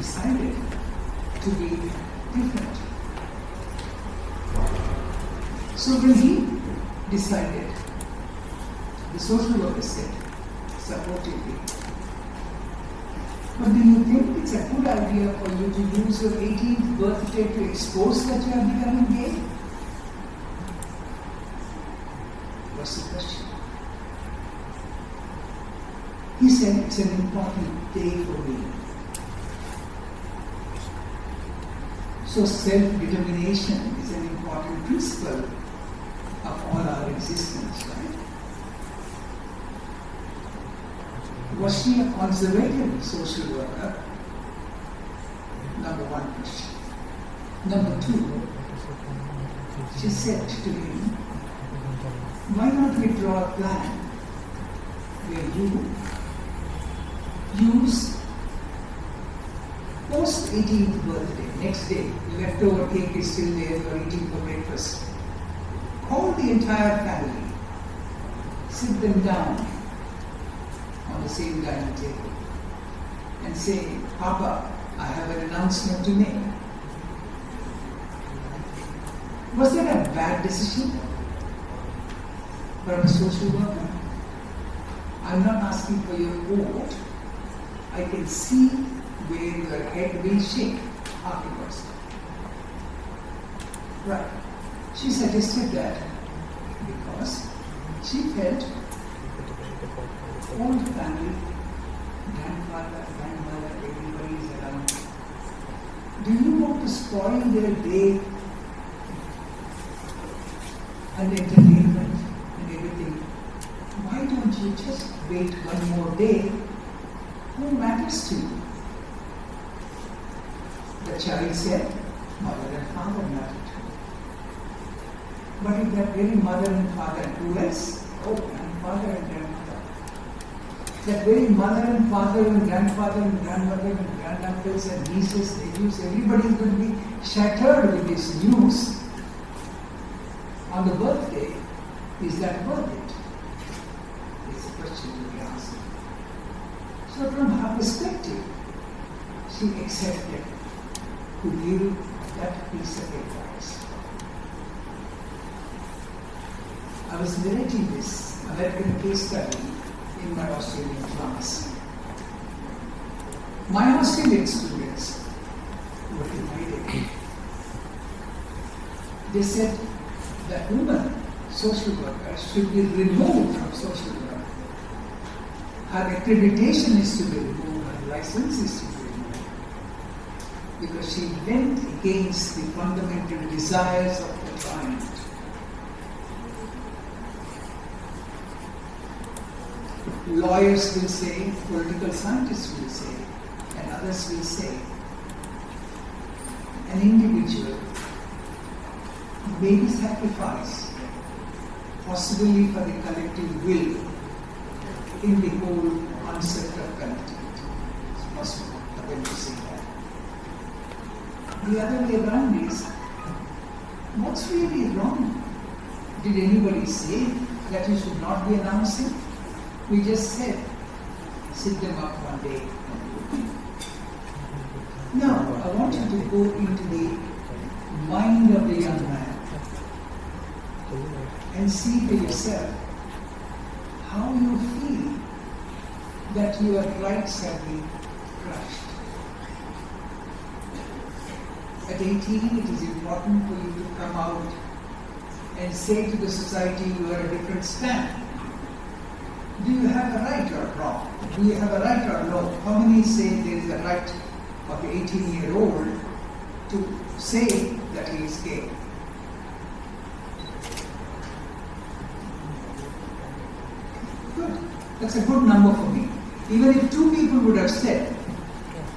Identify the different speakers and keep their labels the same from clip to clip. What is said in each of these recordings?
Speaker 1: decided to be different. So when he decided, the social worker said supportively, but do you think it's a good idea for you to use your 18th birthday to expose that you are becoming gay? What's the question? He said, it's an important day for me. So self-determination is an important principle of all our existence, right? Was she a conservative social worker? Number one question. Number two, she said to him, why not we draw a plan where you use post 18th birthday, next day, leftover cake is still there, you are eating for breakfast. Call the entire family, sit them down on the same dining table and say, Papa, I have an announcement to make. Was that a bad decision for a social worker? I'm not asking for your vote. I can see where your head will shake afterwards. Right. She suggested that because she felt whole family, grandfather, grandmother, everybody is around. Do you want to spoil their day and entertainment and everything? Why don't you just wait one more day? Who matters to you? The child said, mother and father matter to me. But if that very mother and father, who else? Oh, grandfather and grandmother. That very mother and father and grandfather and grandmother and granduncles and nieces, nephews, everybody is going to be shattered with this news on the birthday. Is that worth it? It's a question to be asked. So from her perspective, she accepted to give that piece of advice. I was narrating this American case study in my Australian class. My Australian students were divided. They said that woman, social worker, should be removed from social work. Her accreditation is to be removed, her license is to be removed. Because she went against the fundamental desires of the client. Lawyers will say, political scientists will say, and others will say, an individual may be sacrificed, possibly for the collective will, in the whole concept of collectivity. It's possible for them to say that. The other way around is, what's really wrong? Did anybody say that you should not be announcing? We just said, sit them up one day. Now, I want you to go into the mind of the young man and see for yourself how you feel that your rights have been crushed. At 18, it is important for you to come out and say to the society you are a different stand. Do you have a right or wrong? Do you have a right or no? How many say there is a right of the 18-year-old to say that he is gay? Good. That's a good number for me. Even if two people would have said,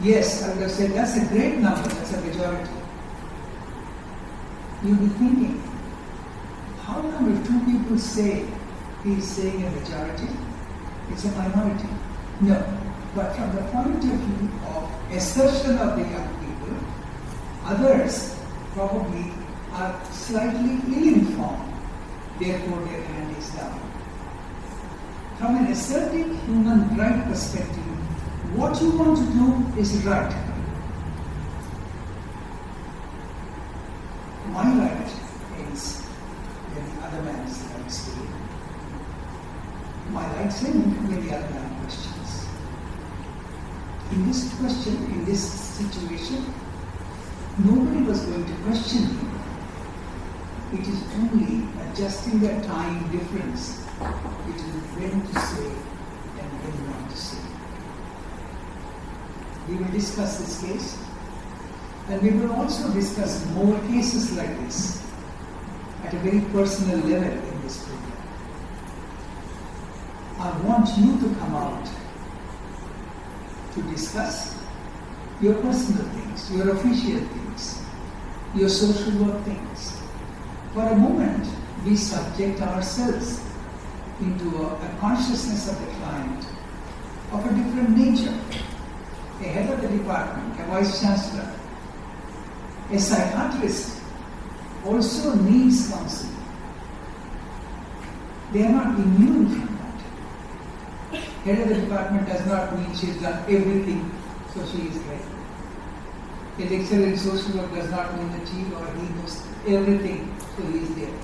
Speaker 1: yes, I would have said, that's a great number, that's a majority. You'll be thinking, how come if two people say he is saying a majority, it's a minority? No. But from the point of view of assertion of the young people, others probably are slightly ill-informed, therefore their hand is down. From an assertive human right perspective, what you want to do is right. my light ends when the other man's lights begin. My lights end when the other man questions. In this question, in this situation, nobody was going to question me. It is only adjusting the time difference between when to say and when not to say. We will discuss this case, and we will also discuss more cases like this at a very personal level in this program. I want you to come out to discuss your personal things, your official things, your social work things. For a moment, we subject ourselves into a consciousness of the client of a different nature. A head of the department, a vice chancellor, a psychiatrist also needs counseling. They are not immune from that. Head of the department does not mean she has done everything, so she is right. A lecturer in social work does not mean that he or he knows everything, so he is there.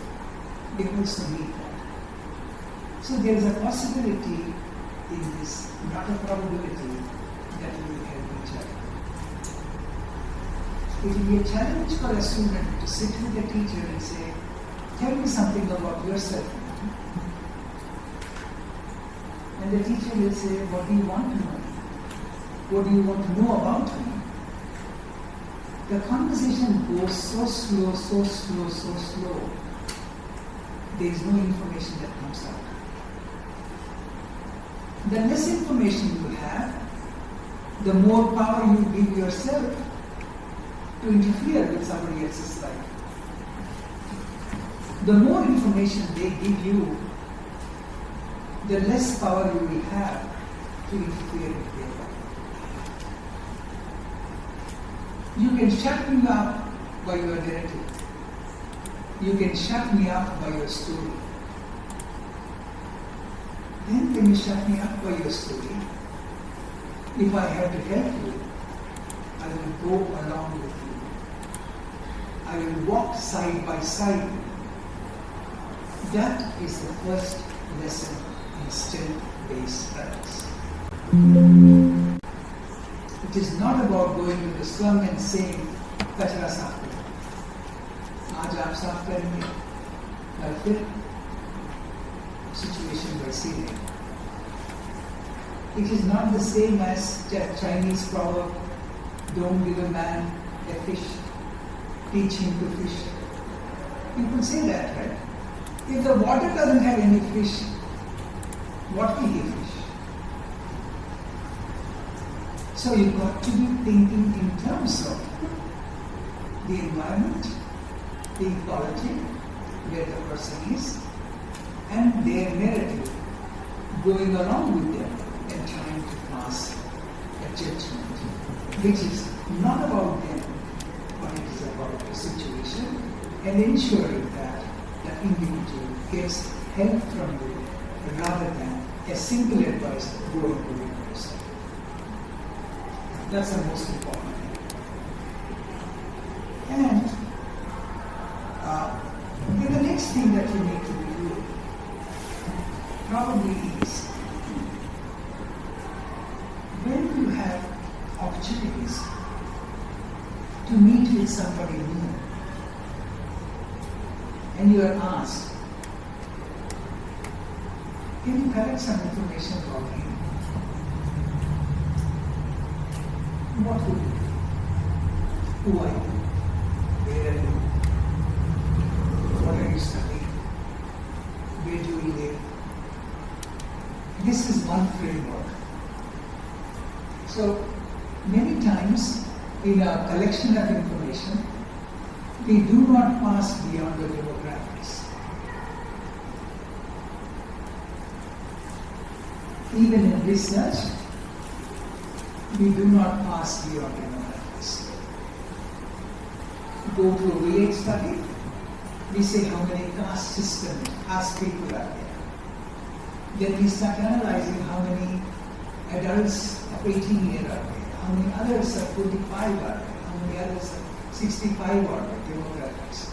Speaker 1: They also need that. So there is a possibility in this, not a probability, that we will help each other. It will be a challenge for a student to sit with a teacher and say, tell me something about yourself. And the teacher will say, what do you want to know? What do you want to know about me? The conversation goes so slow, so slow, so slow. There is no information that comes out. The less information you have, the more power you give yourself to interfere with somebody else's life. The more information they give you, the less power you will have to interfere with their life. You can shut me up by your narrative. You can shut me up by your story. Then when you shut me up by your story, if I have to help you, I will go along with you. I will walk side by side. That is the first lesson in strength-based practice. It is not about going to the slum and saying, "Kachra saaf karo." Aaj aap saaf karenge, kal fir situation वैसी है. It is not the same as Chinese proverb, don't give a man a fish, teach him to fish. People say that, right? If the water doesn't have any fish, what will he fish? So you've got to be thinking in terms of the environment, the ecology, where the person is, and their narrative, going along with them and trying to pass a judgment, which is not about them, but it is about the situation, and ensuring that the individual gets help from you rather than a single advice going to the person. That's the most important thing. And then the next thing that you need to be doing probably is when you have opportunities to meet with somebody new and you are asked, can you collect some information about him? What would you do? Who are you? Where are you? What are you studying? Where do you live? This is one framework. So, many times in a collection of information, we do not pass beyond the demographics. Even in research, we do not pass beyond demographics. Go to a village study, we say how many caste systems, caste people are there. Then we start analyzing how many adults of 18 years are there, how many others of 45 are there, how many others of 65 are there, demographics.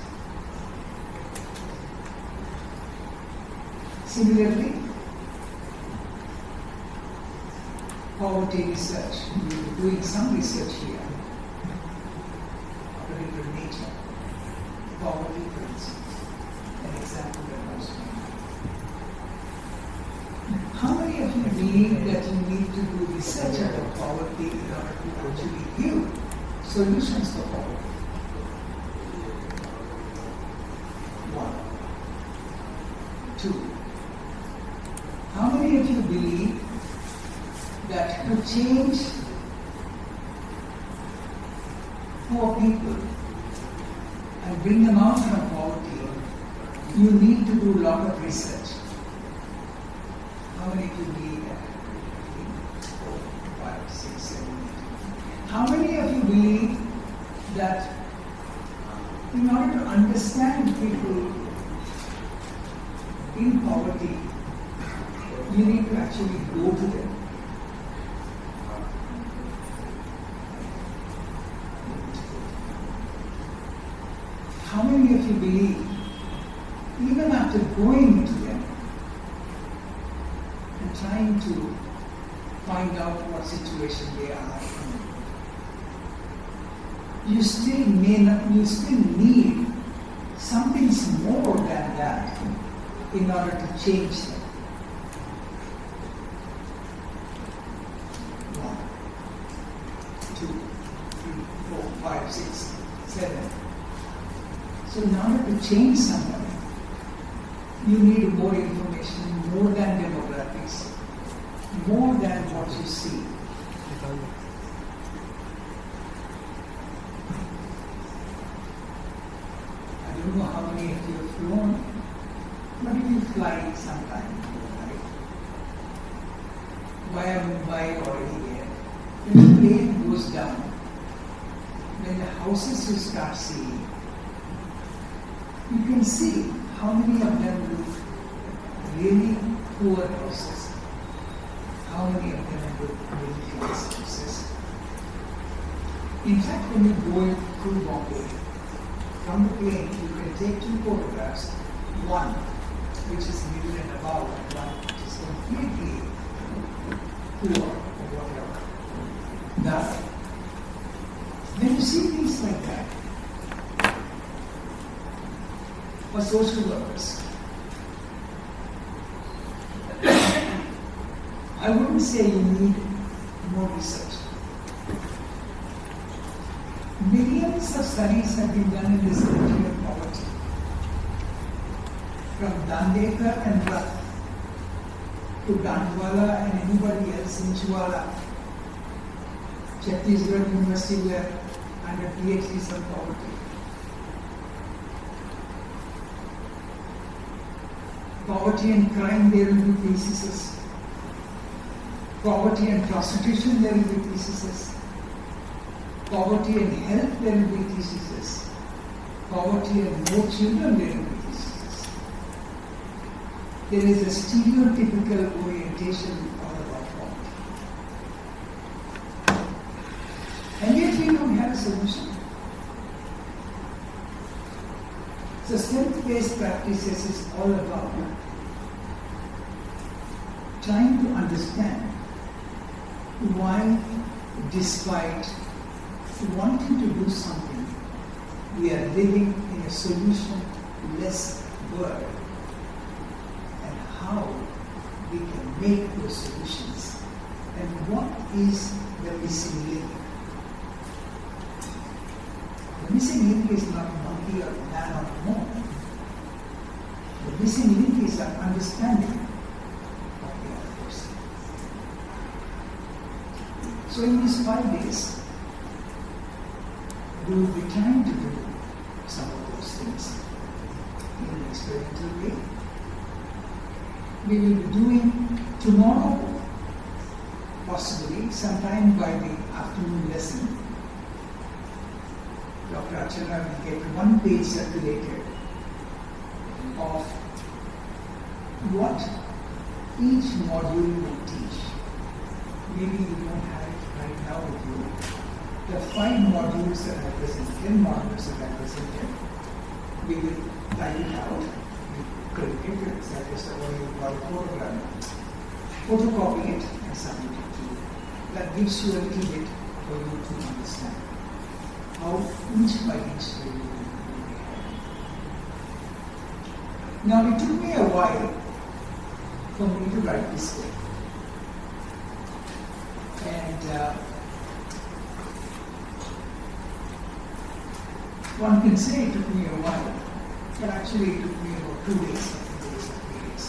Speaker 1: Similarly, poverty research. We're doing some research here of a different nature. Poverty, for instance, an example that comes to mind. How many of you believe that you need to do research about poverty in order to actually give solutions for poverty? One. Two. How many of you believe that to change poor people and bring them out from poverty, you need to do a lot of research? How many of you believe that? 4, 5, 6, 7, 8. How many of you believe that in order to understand people in poverty, you need to actually go to them? How many of you believe, even after going to them and trying to find out what situation they are in, you still need something more than that in order to change them? 1, 2, 3, 4, 5, 6, 7. So in order to change somebody, you need more information, more than demographics, more than what you see. I don't know how many of you have flown, but if you fly sometime, right? Via Mumbai or anywhere, when the plane goes down, when the houses you start seeing, you can see how many of them look really poor houses, how many of them look really class houses. In fact, when you go through Bombay, from the plane, you can take 2 photographs, one which is middle and above, and one which is completely poor or whatever. Now, when you see things like that, for social workers, I wouldn't say you need more research. Millions of studies have been done in this country of poverty. From Dandekar and Rath to Dandwala and anybody else in Chwala, Chhattisgarh University where under PhDs on poverty. Poverty and crime, there will be theses. Poverty and prostitution, there will be theses. Poverty and health, there will be theses. Poverty and no children, there will be theses. There is a stereotypical orientation all about poverty. And yet we don't have a solution. So strength-based practices is all about trying to understand why, despite wanting to do something, we are living in a solution-less world, and how we can make those solutions, and what is the missing link. The missing link is not monkey or man or moon. The missing link is our understanding of the other person. So in these 5 days, we will be trying to do some of those things in an experimental way. We will be doing tomorrow, possibly sometime by the afternoon lesson. Dr. Archana will get 1 page circulated of what each module will teach. Maybe you don't have it right now with you. The 5 modules that I presented, 10 modules that I presented, we will write it out. print it, that is what you call photogram. Photocopy it and submit it to you. That gives you a little bit for you to understand how inch by inch will you be ahead. Now it took me a while for me to write this way. And one can say it took me a while, but actually it took me about 2 days, 3 days, 3 days.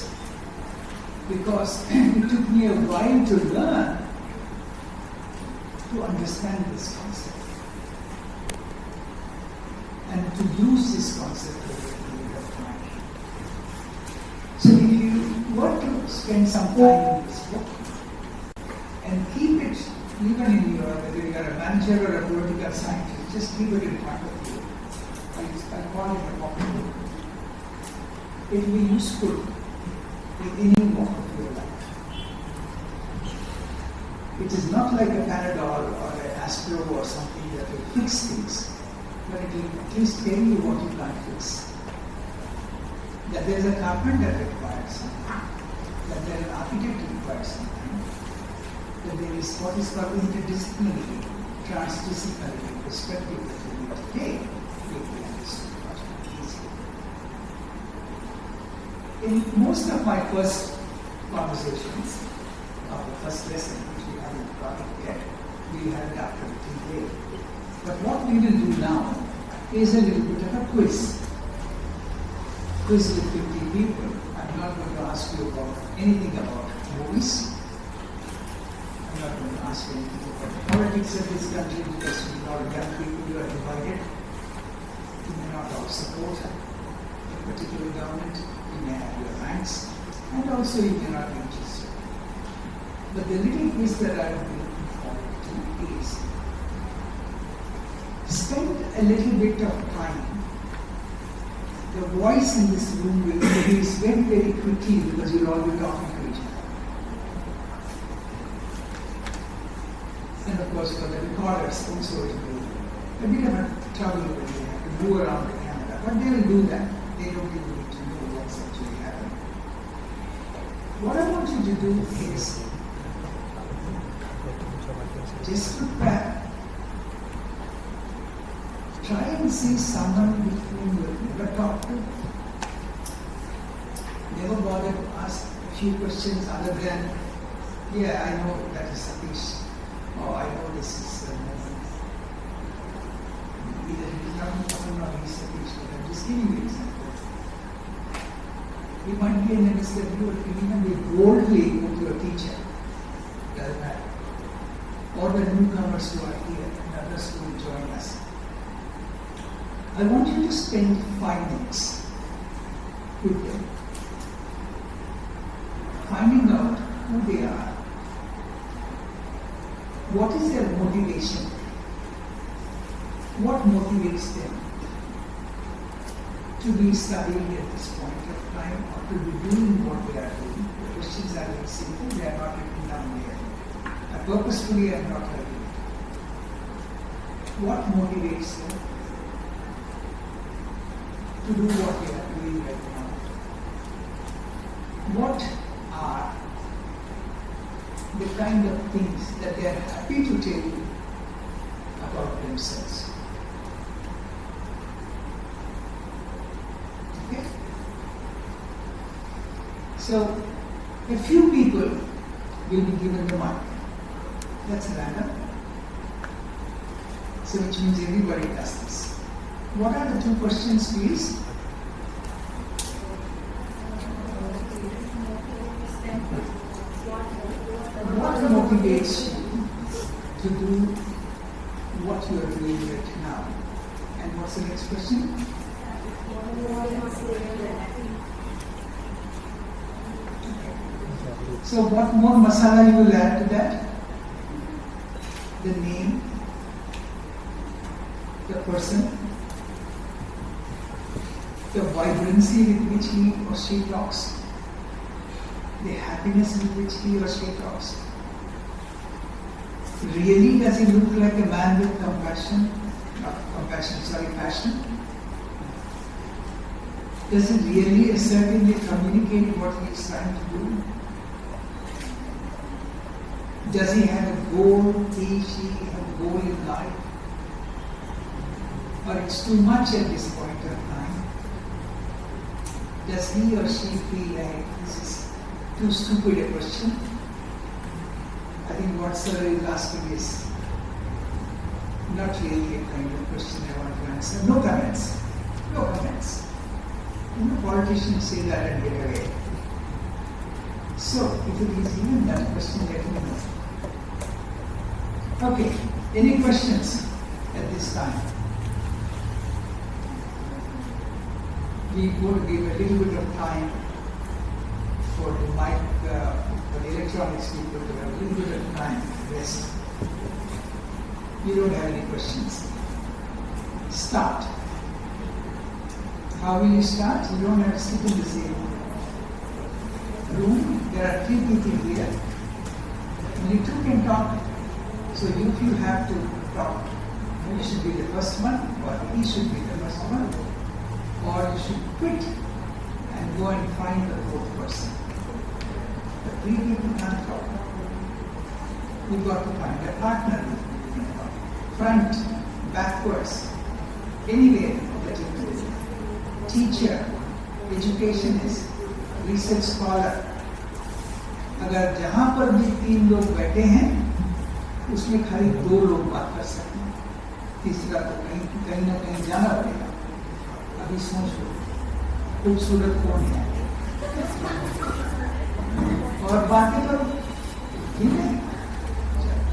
Speaker 1: Because it took me a while to learn to understand this concept and to use this concept over a period of time. So if you were to spend some time in this book and keep it even in your, whether you are a manager or a political scientist, just keep it in front of you. I call it a pocket book. It will be useful in any walk of your life. It is not like a Panadol or an Aspro or something that will fix things, but it will at least tell you what you can't fix. That there is a carpenter that requires something, that there is an architect that requires something, that there is what is called interdisciplinary, transdisciplinary perspective that you need to take. In most of my first conversations, or the first lesson, which we haven't got it yet, we had it after the tea day. But what we will do now is a little bit of a quiz. Quiz with 50 people. I'm not going to ask you about anything about movies. I'm not going to ask you anything about the politics of this country because we are young people who are divided. You may not all support a particular government. You may have your ranks, and also you may not be interested. But the little quiz that I would be looking forward to is spend a little bit of time. The voice in this room will increase very, very quickly because you'll all be talking to each other. And of course, for the recorders, also it will be a bit of a trouble when they have to move around the camera. But they will do that. They don't even need to know what's actually happening. What I want you to do is just look back. Try and see someone with whom you have never talked to. Never bothered to ask a few questions other than, yeah, I know that is Satish. Oh, I know this is Mohan. Either he is not Mohan or he is Satish, but I'm just giving you an example. You might be an MSW, or you can be boldly go to a teacher. Doesn't matter. Or the newcomers who are here and others who will join us. I want you to spend 5 minutes with them, finding out who they are, what is their motivation, what motivates them to be studying at this point of time or to be doing what they are doing. The questions are very simple, they are not written down here. I purposefully have not written it. What motivates them to do what they are doing right now? What are the kind of things that they are happy to tell you about themselves? Okay? So, a few people will be given the mic. That's random. So, which means everybody does this. What are the 2 questions, please? What motivates you to do what you are doing right now? And what's the next question? So what more masala you will add to that? The name, the person, the vibrancy with which he or she talks, the happiness with which he or she talks. Really, does he look like a man with passion? Does he really assertively communicate what he is trying to do? Does he have a goal, she have a goal in life? Or it's too much at this point of time? Does he or she feel like this is too stupid a question? I think what Sir is asking is not really a kind of question I want to answer. No comments. No comments. You know, politicians say that and get away. So, if it is even that question, let me know. Okay, any questions at this time? We going to give a little bit of time for the mic, for the electronics people to have a little bit of time to rest. You don't have any questions. Start. How will you start? You don't have to sit in the same room. There are 3 people here. Only 2 can talk. So if you have to talk, you should be the first one, or he should be the first one, or you should quit and go and find the 4th person. The 3 people can't talk. You've got to find a partner. Front, backwards, anywhere that you do. Teacher, educationist, research scholar. अगर जहाँ पर भी 3 लोग बैठे हैं उसमें खाली 2 लोग बात कर सकते हैं, तीसरा तो कहीं ना कहीं जाना पड़ेगा। अभी सोच लो खूबसूरत कौन है और बाकी लोग